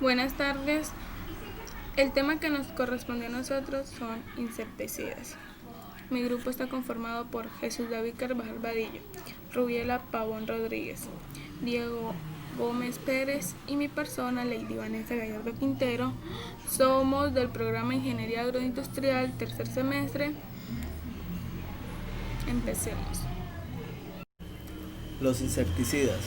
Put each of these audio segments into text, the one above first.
Buenas tardes. El tema que nos corresponde a nosotros son insecticidas. Mi grupo está conformado por Jesús David Carvajal Vadillo, Rubiela Pavón Rodríguez, Diego Gómez Pérez y mi persona, Lady Vanessa Gallardo Quintero. Somos del programa Ingeniería Agroindustrial, tercer semestre. Empecemos. Los insecticidas.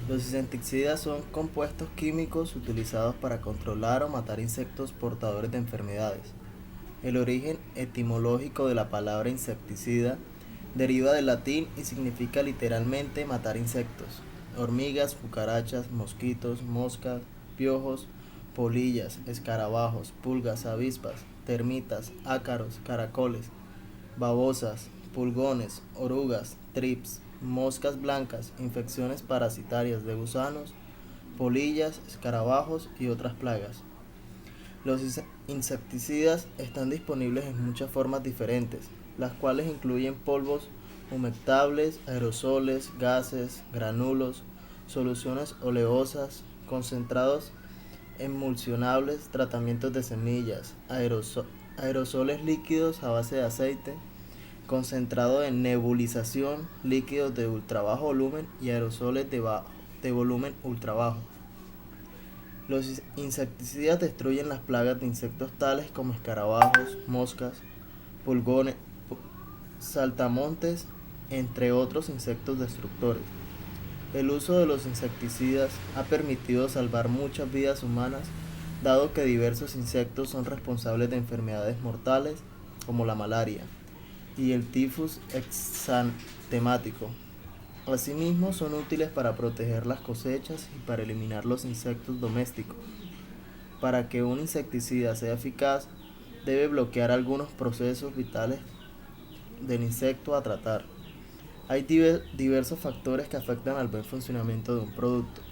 Los insecticidas son compuestos químicos utilizados para controlar o matar insectos portadores de enfermedades. El origen etimológico de la palabra insecticida deriva del latín y significa literalmente matar insectos: hormigas, cucarachas, mosquitos, moscas, piojos, polillas, escarabajos, pulgas, avispas, termitas, ácaros, caracoles, babosas, pulgones, orugas, trips, moscas blancas, infecciones parasitarias de gusanos, polillas, escarabajos y otras plagas. Los insecticidas están disponibles en muchas formas diferentes, las cuales incluyen polvos humectables, aerosoles, gases, granulos, soluciones oleosas, concentrados emulsionables, tratamientos de semillas, aerosoles líquidos a base de aceite, concentrado en nebulización, líquidos de ultra bajo volumen y aerosoles de volumen ultra bajo. Los insecticidas destruyen las plagas de insectos tales como escarabajos, moscas, pulgones, saltamontes, entre otros insectos destructores. El uso de los insecticidas ha permitido salvar muchas vidas humanas, dado que diversos insectos son responsables de enfermedades mortales como la malaria y el tifus exantemático. Asimismo, son útiles para proteger las cosechas y para eliminar los insectos domésticos. Para que un insecticida sea eficaz, debe bloquear algunos procesos vitales del insecto a tratar. Hay diversos factores que afectan al buen funcionamiento de un producto.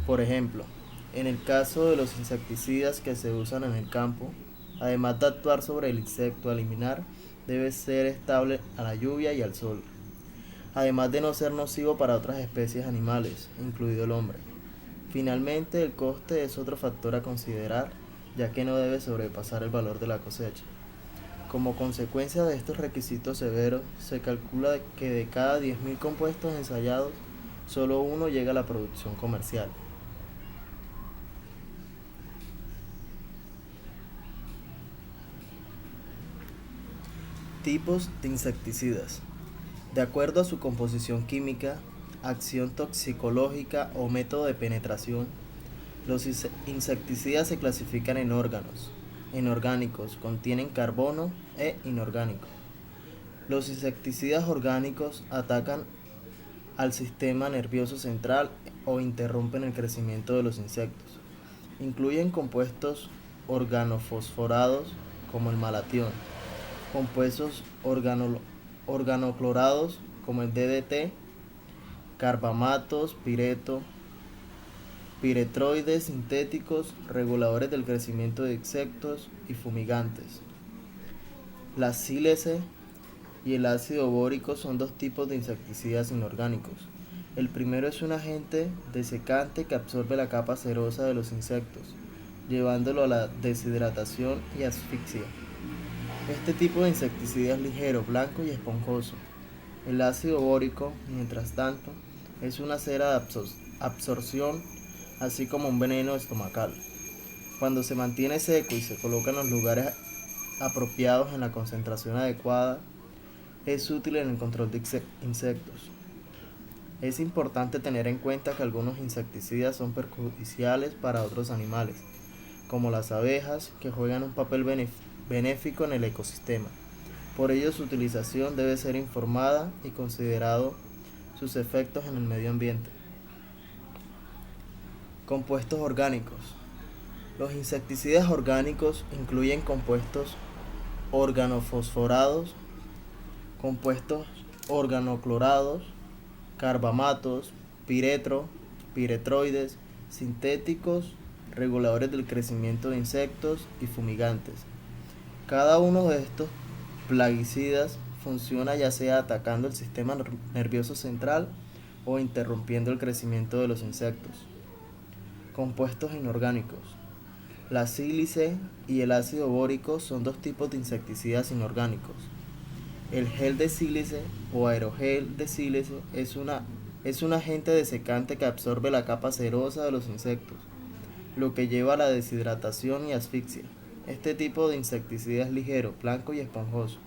Por ejemplo, en el caso de los insecticidas que se usan en el campo, además de actuar sobre el insecto a eliminar, debe ser estable a la lluvia y al sol, además de no ser nocivo para otras especies animales, incluido el hombre. Finalmente, el coste es otro factor a considerar, ya que no debe sobrepasar el valor de la cosecha. Como consecuencia de estos requisitos severos, se calcula que de cada 10.000 compuestos ensayados, solo uno llega a la producción comercial. Tipos de insecticidas. De acuerdo a su composición química, acción toxicológica o método de penetración, los insecticidas se clasifican en órganos. En orgánicos contienen carbono e inorgánico. Los insecticidas orgánicos atacan al sistema nervioso central o interrumpen el crecimiento de los insectos. Incluyen compuestos organofosforados como el malatión, compuestos organoclorados como el DDT, carbamatos, piretroides sintéticos, reguladores del crecimiento de insectos y fumigantes. La sílice y el ácido bórico son dos tipos de insecticidas inorgánicos. El primero es un agente desecante que absorbe la capa cerosa de los insectos, llevándolo a la deshidratación y asfixia. Este tipo de insecticida es ligero, blanco y esponjoso. El ácido bórico, mientras tanto, es una cera de absorción, así como un veneno estomacal. Cuando se mantiene seco y se coloca en los lugares apropiados en la concentración adecuada, es útil en el control de insectos. Es importante tener en cuenta que algunos insecticidas son perjudiciales para otros animales, como las abejas, que juegan un papel benéfico en el ecosistema. Por ello, su utilización debe ser informada y considerado sus efectos en el medio ambiente. Compuestos orgánicos. Los insecticidas orgánicos incluyen compuestos organofosforados, compuestos organoclorados, carbamatos, piretroides sintéticos, reguladores del crecimiento de insectos y fumigantes. Cada uno de estos plaguicidas funciona ya sea atacando el sistema nervioso central o interrumpiendo el crecimiento de los insectos. Compuestos inorgánicos. La sílice y el ácido bórico son dos tipos de insecticidas inorgánicos. El gel de sílice o aerogel de sílice es un agente desecante que absorbe la capa cerosa de los insectos, lo que lleva a la deshidratación y asfixia. Este tipo de insecticida es ligero, blanco y esponjoso.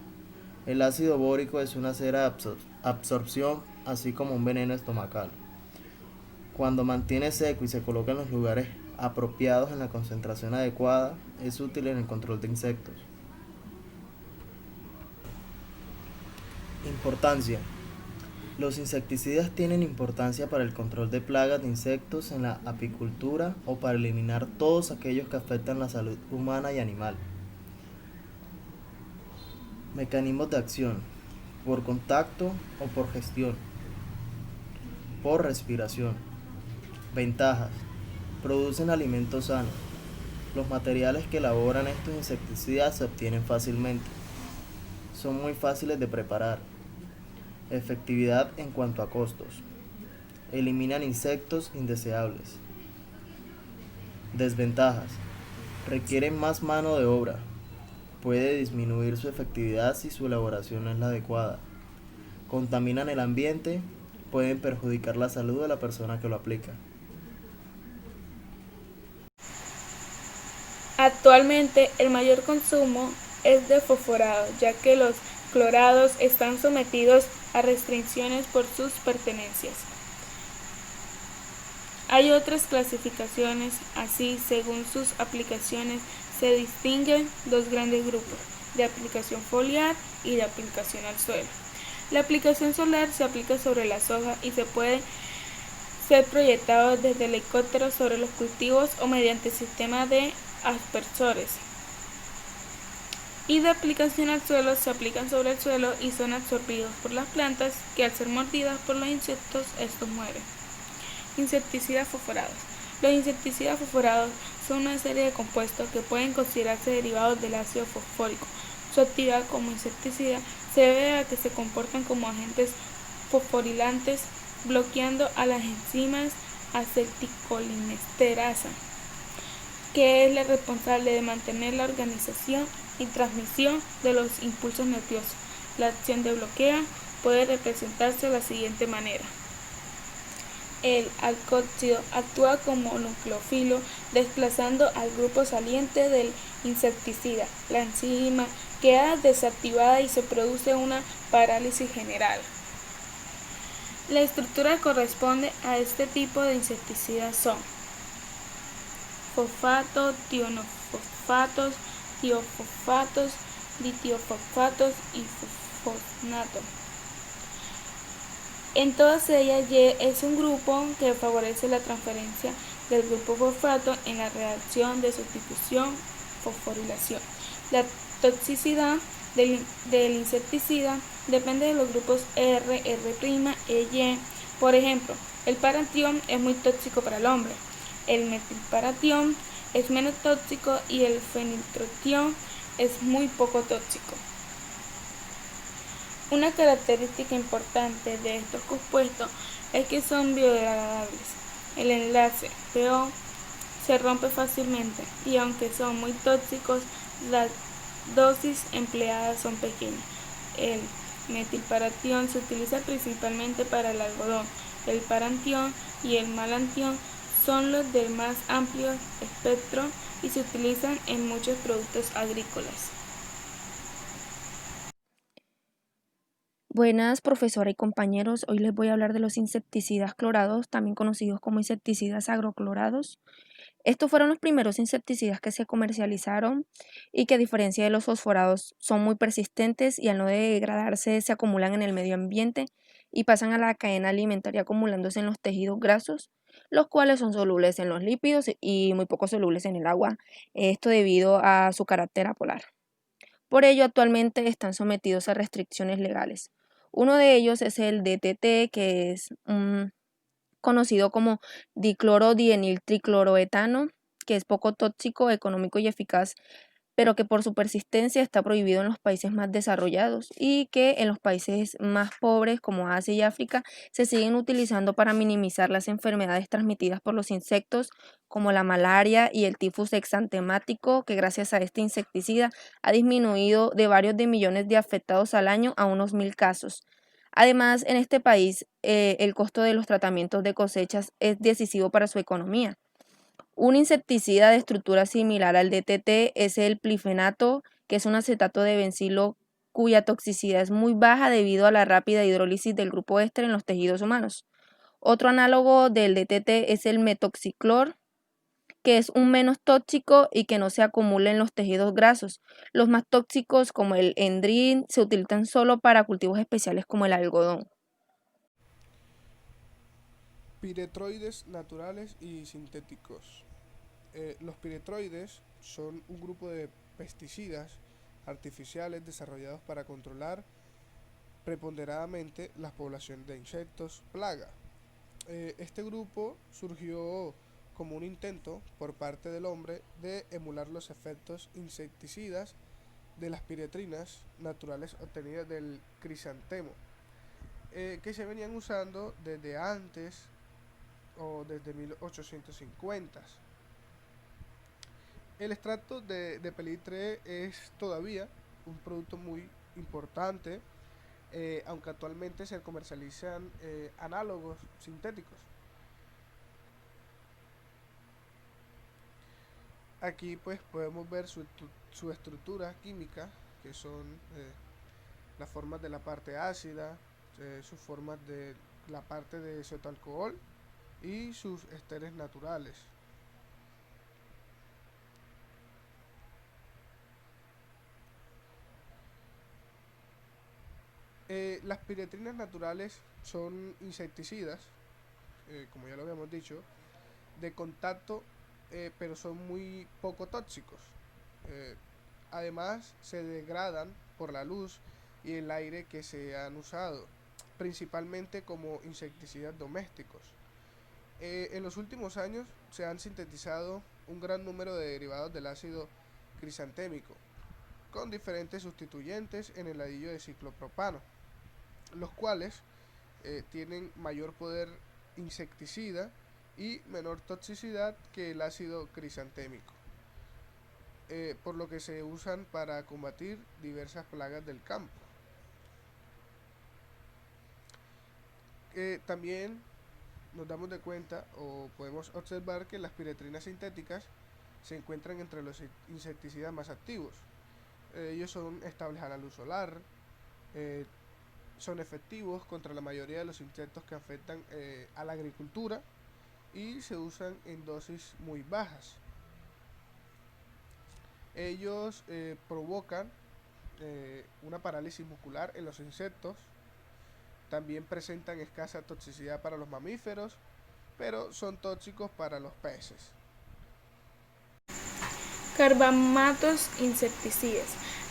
El ácido bórico es una cera de absorción, así como un veneno estomacal. Cuando mantiene seco y se coloca en los lugares apropiados en la concentración adecuada, es útil en el control de insectos. Importancia. Los insecticidas tienen importancia para el control de plagas de insectos en la apicultura o para eliminar todos aquellos que afectan la salud humana y animal. Mecanismos de acción. Por contacto o por gestión. Por respiración. Ventajas. Producen alimentos sanos. Los materiales que elaboran estos insecticidas se obtienen fácilmente. Son muy fáciles de preparar. Efectividad en cuanto a costos. Eliminan insectos indeseables. Desventajas. Requieren más mano de obra. Puede disminuir su efectividad si su elaboración no es la adecuada. Contaminan el ambiente. Pueden perjudicar la salud de la persona que lo aplica. Actualmente el mayor consumo es de fosforados, ya que los clorados están sometidos a restricciones por sus pertenencias. Hay otras clasificaciones, así según sus aplicaciones se distinguen dos grandes grupos, de aplicación foliar y de aplicación al suelo. La aplicación solar se aplica sobre las hojas y se puede ser proyectado desde helicópteros sobre los cultivos o mediante sistema de aspersores. Y de aplicación al suelo se aplican sobre el suelo y son absorbidos por las plantas que al ser mordidas por los insectos estos mueren. Insecticidas fosforados. Los insecticidas fosforados son una serie de compuestos que pueden considerarse derivados del ácido fosfórico. Su actividad como insecticida se debe a que se comportan como agentes fosforilantes, bloqueando a las enzimas acetilcolinesterasa, que es la responsable de mantener la organización y transmisión de los impulsos nerviosos. La acción de bloqueo puede representarse de la siguiente manera. El alcóxido actúa como nucleófilo desplazando al grupo saliente del insecticida. La enzima queda desactivada y se produce una parálisis general. La estructura que corresponde a este tipo de insecticidas son fosfato, tionofosfatos, tiofosfatos, ditiofosfatos y fosfonato. En todas ellas Y es un grupo que favorece la transferencia del grupo fosfato en la reacción de sustitución fosforilación. La toxicidad del insecticida depende de los grupos R, R', E, Y. Por ejemplo, el parantión es muy tóxico para el hombre, el metilparatión es menos tóxico y el feniltrotión es muy poco tóxico. Una característica importante de estos compuestos es que son biodegradables. El enlace PO se rompe fácilmente y aunque son muy tóxicos, las dosis empleadas son pequeñas. El metilparatión se utiliza principalmente para el algodón. El parantión y el malantión son los del más amplio espectro y se utilizan en muchos productos agrícolas. Buenas, profesora y compañeros. Hoy les voy a hablar de los insecticidas clorados, también conocidos como insecticidas agroclorados. Estos fueron los primeros insecticidas que se comercializaron y que a diferencia de los fosforados son muy persistentes y al no degradarse se acumulan en el medio ambiente y pasan a la cadena alimentaria acumulándose en los tejidos grasos, los cuales son solubles en los lípidos y muy poco solubles en el agua, esto debido a su carácter apolar. Por ello, actualmente están sometidos a restricciones legales. Uno de ellos es el DDT, que es conocido como diclorodieniltricloroetano, que es poco tóxico, económico y eficaz, pero que por su persistencia está prohibido en los países más desarrollados y que en los países más pobres como Asia y África se siguen utilizando para minimizar las enfermedades transmitidas por los insectos como la malaria y el tifus exantemático, que gracias a este insecticida ha disminuido de varios de millones de afectados al año a unos 1000 casos. Además, en este país, el costo de los tratamientos de cosechas es decisivo para su economía. Un insecticida de estructura similar al DDT es el plifenato, que es un acetato de bencilo cuya toxicidad es muy baja debido a la rápida hidrólisis del grupo éster en los tejidos humanos. Otro análogo del DDT es el metoxiclor, que es un menos tóxico y que no se acumula en los tejidos grasos. Los más tóxicos, como el endrin, se utilizan solo para cultivos especiales como el algodón. Piretroides naturales y sintéticos. Los piretroides son un grupo de pesticidas artificiales desarrollados para controlar preponderantemente las poblaciones de insectos plaga. Este grupo surgió como un intento por parte del hombre de emular los efectos insecticidas de las piretrinas naturales obtenidas del crisantemo, que se venían usando desde antes o desde 1850. El extracto de Pelitre es todavía un producto muy importante, aunque actualmente se comercializan análogos sintéticos. Aquí pues podemos ver su estructura química, que son las formas de la parte ácida, sus formas de la parte de cetoalcohol y sus esteres naturales. Las piretrinas naturales son insecticidas, como ya lo habíamos dicho, de contacto, pero son muy poco tóxicos. Además, se degradan por la luz y el aire que se han usado, principalmente como insecticidas domésticos. En los últimos años se han sintetizado un gran número de derivados del ácido crisantémico, con diferentes sustituyentes en el ladrillo de ciclopropano, los cuales tienen mayor poder insecticida y menor toxicidad que el ácido crisantémico, por lo que se usan para combatir diversas plagas del campo. También nos damos de cuenta o podemos observar que las piretrinas sintéticas se encuentran entre los insecticidas más activos. Ellos son estables a la luz solar, son efectivos contra la mayoría de los insectos que afectan a la agricultura y se usan en dosis muy bajas. Ellos provocan una parálisis muscular en los insectos. También presentan escasa toxicidad para los mamíferos, pero son tóxicos para los peces. Carbamatos insecticidas.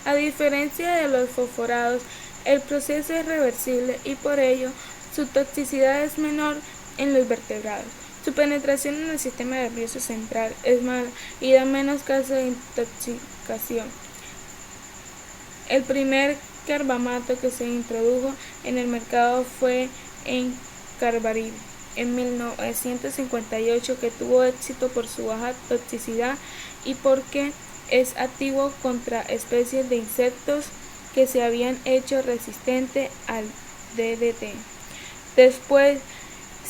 A diferencia de los fosforados, el proceso es reversible y por ello su toxicidad es menor en los vertebrados. Su penetración en el sistema nervioso central es mala y da menos casos de intoxicación. El primer carbamato que se introdujo en el mercado fue en Carbaryl en 1958, que tuvo éxito por su baja toxicidad y porque es activo contra especies de insectos que se habían hecho resistentes al DDT. Después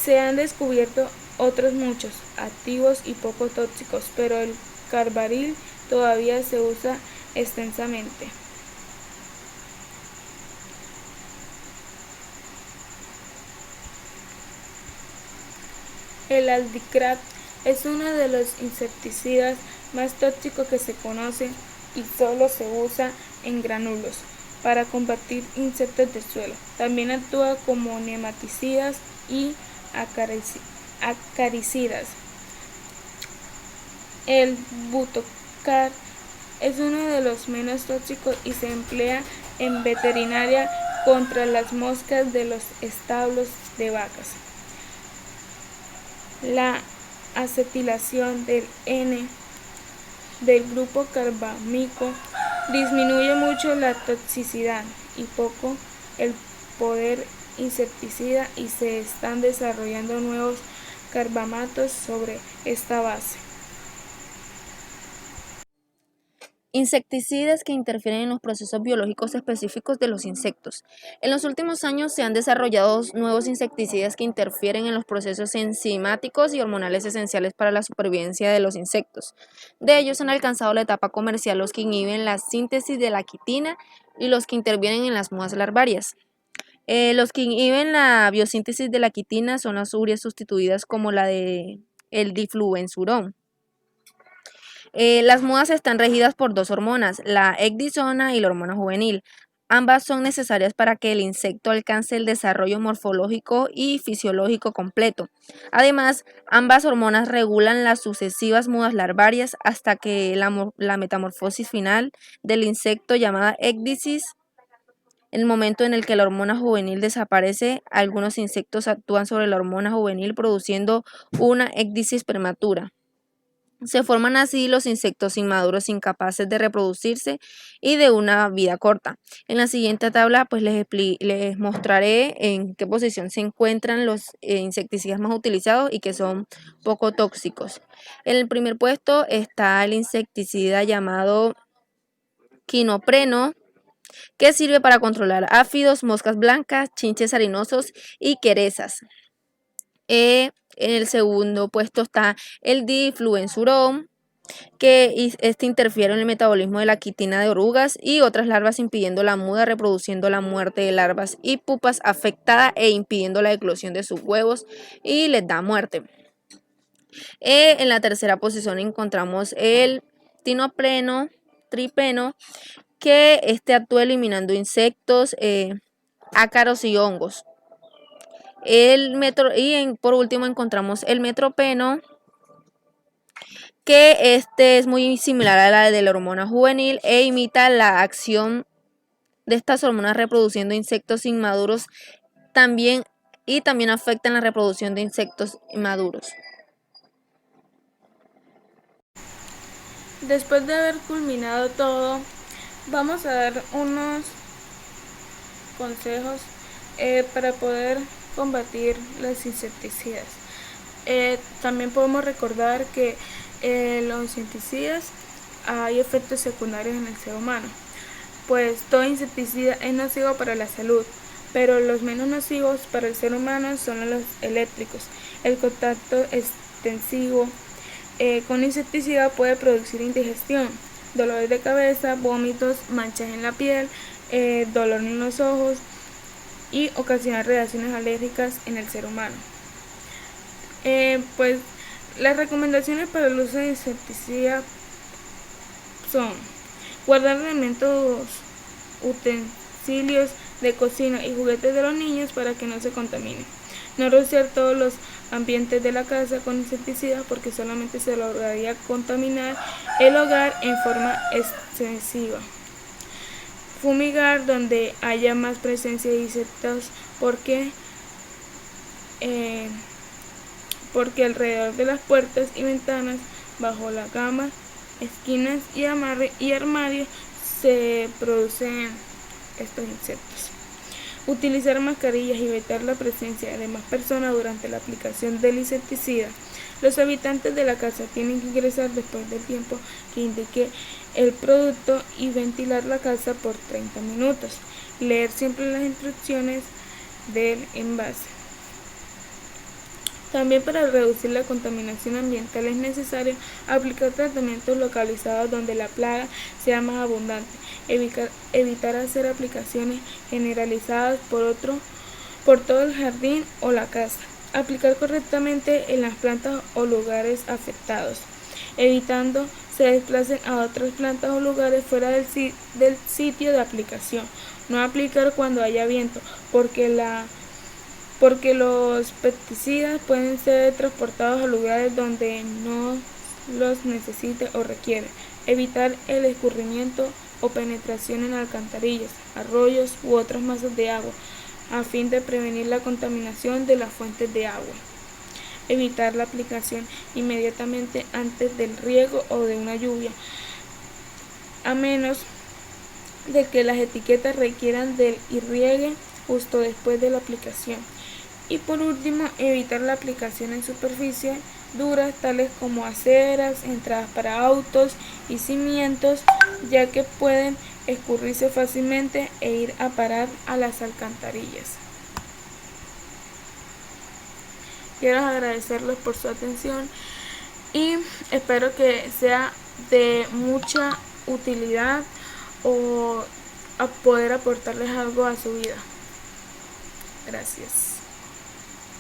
se han descubierto otros muchos activos y poco tóxicos, pero el Carbaryl todavía se usa extensamente. El aldicrat es uno de los insecticidas más tóxicos que se conocen y solo se usa en gránulos para combatir insectos del suelo. También actúa como nematicidas y acaricidas. El butocar es uno de los menos tóxicos y se emplea en veterinaria contra las moscas de los establos de vacas. La acetilación del del grupo carbámico disminuye mucho la toxicidad y poco el poder insecticida y se están desarrollando nuevos carbamatos sobre esta base. Insecticidas que interfieren en los procesos biológicos específicos de los insectos. En los últimos años se han desarrollado nuevos insecticidas que interfieren en los procesos enzimáticos y hormonales esenciales para la supervivencia de los insectos. De ellos han alcanzado la etapa comercial los que inhiben la síntesis de la quitina y los que intervienen en las mudas larvarias. Los que inhiben la biosíntesis de la quitina son las urias sustituidas como la de el difluensurón. Las mudas están regidas por dos hormonas, la ecdisona y la hormona juvenil. Ambas son necesarias para que el insecto alcance el desarrollo morfológico y fisiológico completo. Además, ambas hormonas regulan las sucesivas mudas larvarias hasta que la metamorfosis final del insecto llamada ecdisis. En el momento en el que la hormona juvenil desaparece, algunos insectos actúan sobre la hormona juvenil produciendo una ecdisis prematura. Se forman así los insectos inmaduros incapaces de reproducirse y de una vida corta. En la siguiente tabla pues les mostraré en qué posición se encuentran los insecticidas más utilizados y que son poco tóxicos. En el primer puesto está el insecticida llamado quinopreno, que sirve para controlar áfidos, moscas blancas, chinches harinosos y querezas. En el segundo puesto está el difluensurón, que interfiere en el metabolismo de la quitina de orugas y otras larvas, impidiendo la muda, reproduciendo la muerte de larvas y pupas afectadas e impidiendo la eclosión de sus huevos y les da muerte. En la tercera posición encontramos el tinopreno, tripeno, que actúa eliminando insectos, ácaros y hongos. Por último encontramos el metropeno, que es muy similar a la de la hormona juvenil e imita la acción de estas hormonas reproduciendo insectos inmaduros también afectan la reproducción de insectos inmaduros. Después de haber culminado todo, vamos a dar unos consejos para poder combatir los insecticidas. También podemos recordar que los insecticidas hay efectos secundarios en el ser humano, pues todo insecticida es nocivo para la salud, pero los menos nocivos para el ser humano son los eléctricos. El contacto extensivo con insecticida puede producir indigestión, dolores de cabeza, vómitos, manchas en la piel, dolor en los ojos y ocasionar reacciones alérgicas en el ser humano. Pues las recomendaciones para el uso de insecticida son guardar alimentos, utensilios de cocina y juguetes de los niños para que no se contaminen. No rociar todos los ambientes de la casa con insecticidas porque solamente se lograría contaminar el hogar en forma excesiva. Fumigar donde haya más presencia de insectos porque alrededor de las puertas y ventanas, bajo la cama, esquinas y armarios se producen estos insectos. Utilizar mascarillas y evitar la presencia de más personas durante la aplicación del insecticida. Los habitantes de la casa tienen que ingresar después del tiempo que indique el producto y ventilar la casa por 30 minutos. Leer siempre las instrucciones del envase. También para reducir la contaminación ambiental es necesario aplicar tratamientos localizados donde la plaga sea más abundante. Evitar hacer aplicaciones generalizadas por todo el jardín o la casa. Aplicar correctamente en las plantas o lugares afectados, evitando se desplacen a otras plantas o lugares fuera del sitio de aplicación. No aplicar cuando haya viento, porque los pesticidas pueden ser transportados a lugares donde no los necesite o requiere. Evitar el escurrimiento o penetración en alcantarillas, arroyos u otras masas de agua, a fin de prevenir la contaminación de las fuentes de agua. evitar la aplicación inmediatamente antes del riego o de una lluvia, a menos de que las etiquetas requieran del irriegue justo después de la aplicación. Y por último, evitar la aplicación en superficies duras tales como aceras, entradas para autos y cimientos, ya que pueden escurrirse fácilmente e ir a parar a las alcantarillas. Quiero agradecerles por su atención y espero que sea de mucha utilidad o a poder aportarles algo a su vida. Gracias.